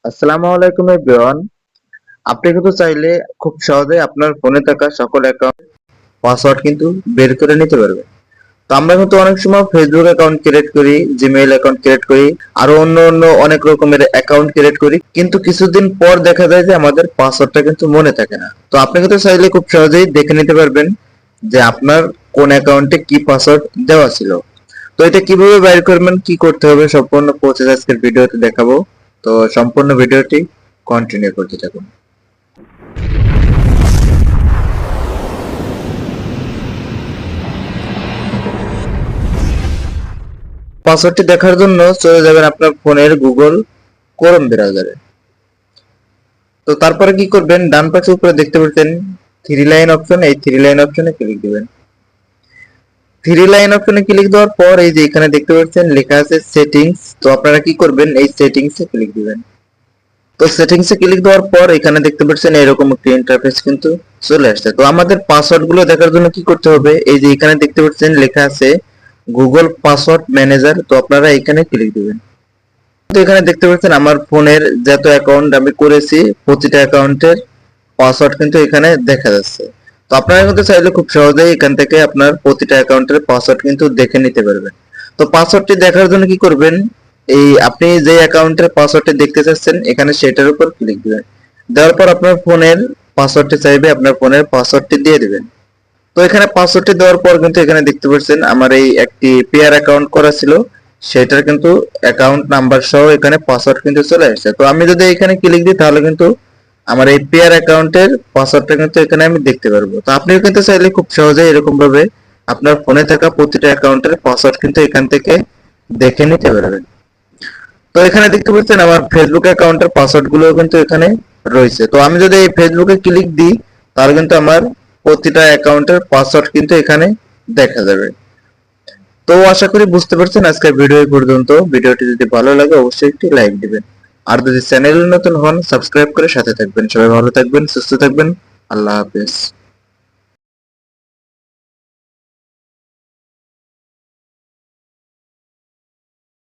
আসসালামু আলাইকুম এভরিওয়ান। আপনি কিন্তু চাইলে খুব সহজেই আপনার ফোনে থাকা সকল অ্যাকাউন্ট পাসওয়ার্ড কিন্তু বের করে নিতে পারবেন। তো আমরা কিন্তু অনেক সময় ফেসবুক অ্যাকাউন্ট ক্রিয়েট করি, জিমেইল অ্যাকাউন্ট ক্রিয়েট করি, আরো অন্য অন্য অনেক রকমের অ্যাকাউন্ট ক্রিয়েট করি, কিন্তু কিছুদিন পর দেখা যায় যে আমাদের পাসওয়ার্ডটা কিন্তু মনে থাকে না। তো আপনি কিন্তু চাইলে খুব সহজেই দেখে নিতে পারবেন যে আপনার কোন অ্যাকাউন্টে কি পাসওয়ার্ড দেওয়া ছিল। তো এটা কিভাবে বের করবেন, কি করতে হবে, সম্পূর্ণ প্রসেস আজকের ভিডিওতে দেখাবো। তো সম্পূর্ণ ভিডিওটি কন্টিনিউ করতে থাকুন। পাসওয়ার্ডটি দেখার জন্য চলে যাবেন আপনার ফোনের গুগল ক্রোম ব্রাউজারে। তো তারপরে কি করবেন, ডান পাশে উপরে দেখতে পাচ্ছেন থ্রি লাইন অপশন, এই থ্রি লাইন অপশনে ক্লিক দিবেন। থ্রি লাইন অপশনে ক্লিক দেওয়ার পর এই যে এখানে দেখতে পাচ্ছেন লেখা আছে সেটিংস, তো আপনারা কি করবেন, এই সেটিংসে ক্লিক দিবেন। তো সেটিংসে ক্লিক দেওয়ার পর এখানে দেখতে পাচ্ছেন এরকম একটি ইন্টারফেস কিন্তু চলে আসছে। তো আমাদের পাসওয়ার্ড গুলো দেখার জন্য কি করতে হবে, এই যে এখানে দেখতে পাচ্ছেন লেখা আছে গুগল পাসওয়ার্ড ম্যানেজার, তো আপনারা এখানে ক্লিক দিবেন। তো এখানে দেখতে পাচ্ছেন আমার ফোনের যত অ্যাকাউন্ট আমি করেছি প্রতিটা অ্যাকাউন্টের পাসওয়ার্ড কিন্তু এখানে দেখা যাচ্ছে। তো আপনারা কিন্তু চাইলে খুব সহজেই এখান থেকে আপনার প্রতিটা অ্যাকাউন্টের পাসওয়ার্ড কিন্তু দেখে নিতে পারবেন। তো পাসওয়ার্ডটি দেখার জন্য কি করবেন, এই আপনি যে অ্যাকাউন্টের পাসওয়ার্ডটি দেখতে চাচ্ছেন এখানে সেটার উপর ক্লিক দিবেন। দেওয়ার পর আপনার ফোনের পাসওয়ার্ডটি চাইবে, আপনার ফোনের পাসওয়ার্ডটি দিয়ে দিবেন। তো এখানে পাসওয়ার্ডটি দেওয়ার পর কিন্তু এখানে দেখতে পাচ্ছেন আমার এই একটি পেয়ার অ্যাকাউন্ট করা ছিল, সেটার কিন্তু অ্যাকাউন্ট নাম্বার সহ এখানে পাসওয়ার্ড কিন্তু চলে আসছে। তো আমি যদি এখানে ক্লিক দিই তাহলে কিন্তু আমার এই পেয়ার অ্যাকাউন্টের পাসওয়ার্ডটা কিন্তু এখানে আমি দেখতে পারবো। তো আপনিও কিন্তু চাইলে খুব সহজেই এরকম ভাবে আপনার ফোনে থাকা প্রতিটা অ্যাকাউন্টের পাসওয়ার্ড কিন্তু এখান থেকে দেখে নিতে পারবেন। তো এখানে দেখতে পাচ্ছেন আমার ফেসবুক অ্যাকাউন্টের পাসওয়ার্ড গুলো কিন্তু এখানে রয়েছে। তো আমি যদি এই ফেসবুকে ক্লিক দিই তাহলে কিন্তু আমার প্রতিটা অ্যাকাউন্টের পাসওয়ার্ড কিন্তু এখানে দেখা যাবে। তো আশা করি বুঝতে পারছেন আজকের ভিডিও পর্যন্ত। ভিডিওটি যদি ভালো লাগে অবশ্যই একটি লাইক দিবেন, আর যদি চ্যানেলে নতুন হন সাবস্ক্রাইব করে সাথে থাকবেন। সবাই ভালো থাকবেন, সুস্থ থাকবেন। আল্লাহ হাফেজ।